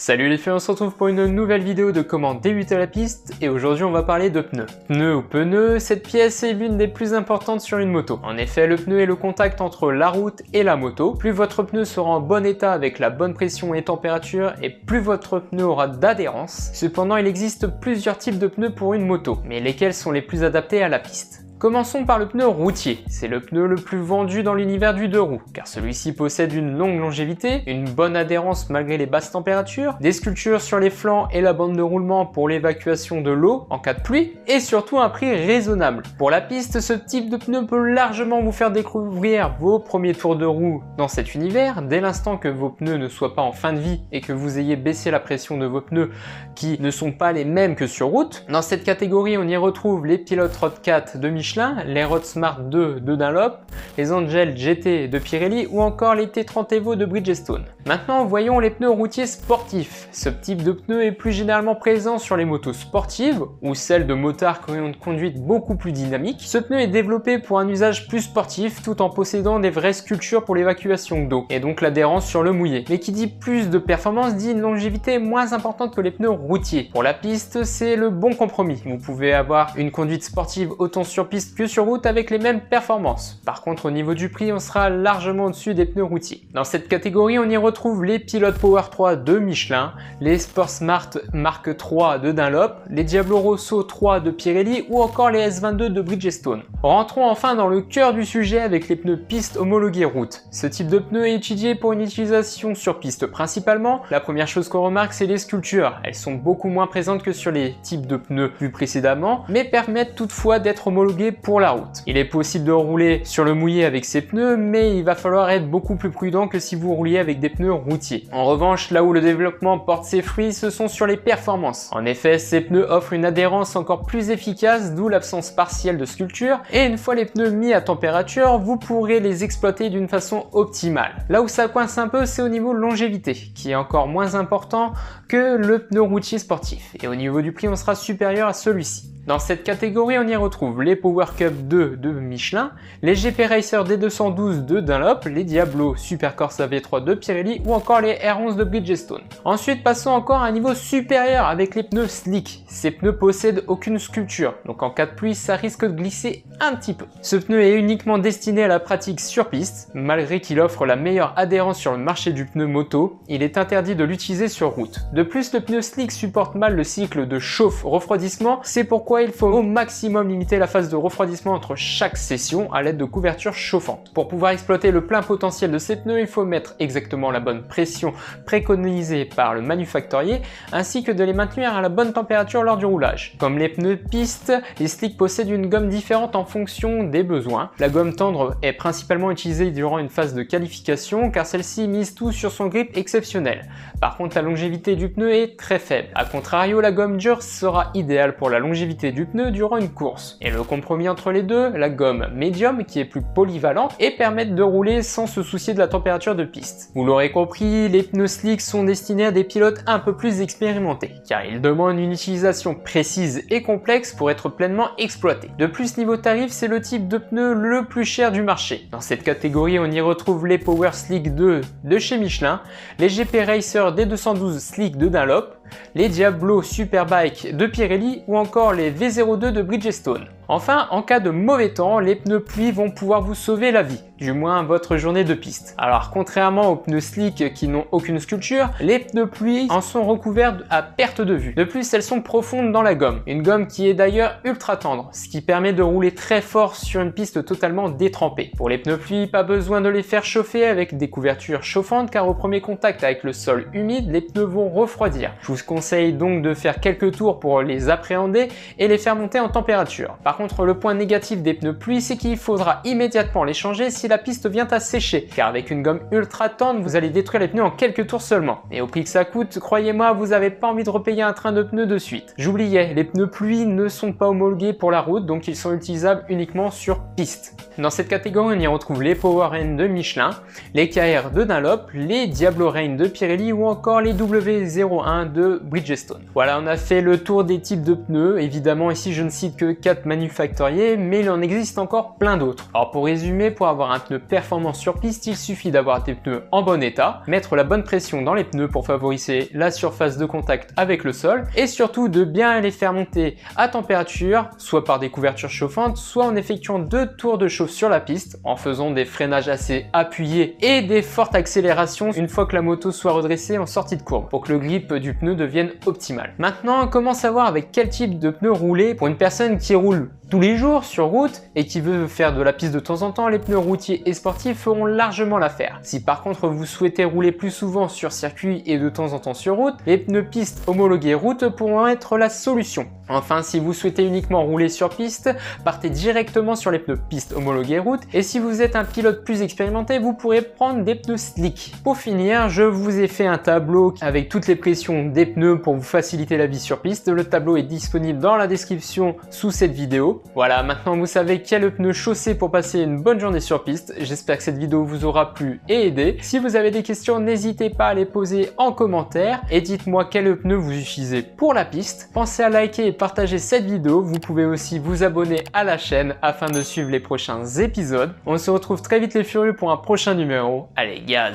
Salut les filles, on se retrouve pour une nouvelle vidéo de comment débuter la piste et aujourd'hui on va parler de pneus. Pneus ou pneus, cette pièce est l'une des plus importantes sur une moto. En effet, le pneu est le contact entre la route et la moto. Plus votre pneu sera en bon état avec la bonne pression et température et plus votre pneu aura d'adhérence. Cependant, il existe plusieurs types de pneus pour une moto, mais lesquels sont les plus adaptés à la piste? Commençons par le pneu routier. C'est le pneu le plus vendu dans l'univers du deux roues, car celui-ci possède une longue longévité, une bonne adhérence malgré les basses températures, des sculptures sur les flancs et la bande de roulement pour l'évacuation de l'eau en cas de pluie, et surtout un prix raisonnable. Pour la piste, ce type de pneu peut largement vous faire découvrir vos premiers tours de roue dans cet univers, dès l'instant que vos pneus ne soient pas en fin de vie et que vous ayez baissé la pression de vos pneus qui ne sont pas les mêmes que sur route. Dans cette catégorie, on y retrouve les Pilot Road 4 de Michelin, les Road Smart 2 de Dunlop, les Angel GT de Pirelli ou encore les T30 Evo de Bridgestone. Maintenant, voyons les pneus routiers sportifs. Ce type de pneu est plus généralement présent sur les motos sportives ou celles de motards qui ont une conduite beaucoup plus dynamique. Ce pneu est développé pour un usage plus sportif tout en possédant des vraies sculptures pour l'évacuation d'eau et donc l'adhérence sur le mouillé. Mais qui dit plus de performance dit une longévité moins importante que les pneus routiers. Pour la piste, c'est le bon compromis. Vous pouvez avoir une conduite sportive autant sur piste que sur route avec les mêmes performances. Par contre, au niveau du prix, on sera largement au-dessus des pneus routiers. Dans cette catégorie, on y retrouve les Pilot Power 3 de Michelin, les Sport Smart Mark 3 de Dunlop, les Diablo Rosso 3 de Pirelli ou encore les S22 de Bridgestone. Rentrons enfin dans le cœur du sujet avec les pneus piste homologués route. Ce type de pneu est étudié pour une utilisation sur piste principalement. La première chose qu'on remarque, c'est les sculptures. Elles sont beaucoup moins présentes que sur les types de pneus vus précédemment, mais permettent toutefois d'être homologués pour la route. Il est possible de rouler sur le mouillé avec ces pneus, mais il va falloir être beaucoup plus prudent que si vous rouliez avec des pneus routiers. En revanche, là où le développement porte ses fruits, ce sont sur les performances. En effet, ces pneus offrent une adhérence encore plus efficace, d'où l'absence partielle de sculpture, et une fois les pneus mis à température, vous pourrez les exploiter d'une façon optimale. Là où ça coince un peu, c'est au niveau longévité, qui est encore moins important que le pneu routier sportif. Et au niveau du prix, on sera supérieur à celui-ci. Dans cette catégorie, on y retrouve les Power Cup 2 de Michelin, les GP Racer D212 de Dunlop, les Diablo Super Corsa V3 de Pirelli ou encore les R11 de Bridgestone. Ensuite, passons encore à un niveau supérieur avec les pneus slick. Ces pneus possèdent aucune sculpture, donc en cas de pluie, ça risque de glisser un petit peu. Ce pneu est uniquement destiné à la pratique sur piste. Malgré qu'il offre la meilleure adhérence sur le marché du pneu moto, il est interdit de l'utiliser sur route. De plus, le pneu slick supporte mal le cycle de chauffe-refroidissement, c'est pourquoi il faut au maximum limiter la phase de refroidissement entre chaque session à l'aide de couvertures chauffantes. Pour pouvoir exploiter le plein potentiel de ces pneus, il faut mettre exactement la bonne pression préconisée par le manufacturier ainsi que de les maintenir à la bonne température lors du roulage. Comme les pneus piste, les slicks possèdent une gomme différente en fonction des besoins. La gomme tendre est principalement utilisée durant une phase de qualification car celle-ci mise tout sur son grip exceptionnel. Par contre, la longévité du pneu est très faible. A contrario, la gomme dure sera idéale pour la longévité du pneu durant une course. Et le compromis entre les deux, la gomme médium qui est plus polyvalente et permet de rouler sans se soucier de la température de piste. Vous l'aurez compris, les pneus slick sont destinés à des pilotes un peu plus expérimentés, car ils demandent une utilisation précise et complexe pour être pleinement exploités. De plus, niveau tarif, c'est le type de pneu le plus cher du marché. Dans cette catégorie, on y retrouve les Power Slick 2 de chez Michelin, les GP Racer D212 Slick de Dunlop, les Diablo Superbike de Pirelli ou encore les V02 de Bridgestone. Enfin, en cas de mauvais temps, les pneus pluie vont pouvoir vous sauver la vie, du moins votre journée de piste. Alors contrairement aux pneus slick qui n'ont aucune sculpture, les pneus pluie en sont recouverts à perte de vue. De plus, elles sont profondes dans la gomme, une gomme qui est d'ailleurs ultra tendre, ce qui permet de rouler très fort sur une piste totalement détrempée. Pour les pneus pluie, pas besoin de les faire chauffer avec des couvertures chauffantes car au premier contact avec le sol humide, les pneus vont refroidir. Je vous conseille donc de faire quelques tours pour les appréhender et les faire monter en température. Par contre, le point négatif des pneus pluie, c'est qu'il faudra immédiatement les changer si la piste vient à sécher, car avec une gomme ultra tendre, vous allez détruire les pneus en quelques tours seulement. Et au prix que ça coûte, croyez-moi, vous n'avez pas envie de repayer un train de pneus de suite. J'oubliais, les pneus pluie ne sont pas homologués pour la route, donc ils sont utilisables uniquement sur piste. Dans cette catégorie, on y retrouve les Power Rain de Michelin, les KR de Dunlop, les Diablo Rain de Pirelli ou encore les W01 de Bridgestone. Voilà, on a fait le tour des types de pneus. Évidemment, ici, je ne cite que 4 manufacturiers manufacturiers, mais il en existe encore plein d'autres. Alors pour résumer, pour avoir un pneu performant sur piste, il suffit d'avoir des pneus en bon état, mettre la bonne pression dans les pneus pour favoriser la surface de contact avec le sol, et surtout de bien les faire monter à température, soit par des couvertures chauffantes, soit en effectuant 2 tours de chauffe sur la piste, en faisant des freinages assez appuyés et des fortes accélérations une fois que la moto soit redressée en sortie de courbe, pour que le grip du pneu devienne optimal. Maintenant, comment savoir avec quel type de pneu rouler pour une personne qui roule tous les jours sur route et qui veut faire de la piste de temps en temps? Les pneus routiers et sportifs feront largement l'affaire. Si par contre vous souhaitez rouler plus souvent sur circuit et de temps en temps sur route, les pneus piste homologués route pourront être la solution. Enfin, si vous souhaitez uniquement rouler sur piste, partez directement sur les pneus piste homologués route, et si vous êtes un pilote plus expérimenté, vous pourrez prendre des pneus slick. Pour finir, je vous ai fait un tableau avec toutes les pressions des pneus pour vous faciliter la vie sur piste. Le tableau est disponible dans la description sous cette vidéo. Voilà, maintenant vous savez quel pneu chausser pour passer une bonne journée sur piste. J'espère que cette vidéo vous aura plu et aidé. Si vous avez des questions, n'hésitez pas à les poser en commentaire et dites-moi quel pneu vous utilisez pour la piste. Pensez à liker et partager cette vidéo. Vous pouvez aussi vous abonner à la chaîne afin de suivre les prochains épisodes. On se retrouve très vite les furieux pour un prochain numéro. Allez, gaz!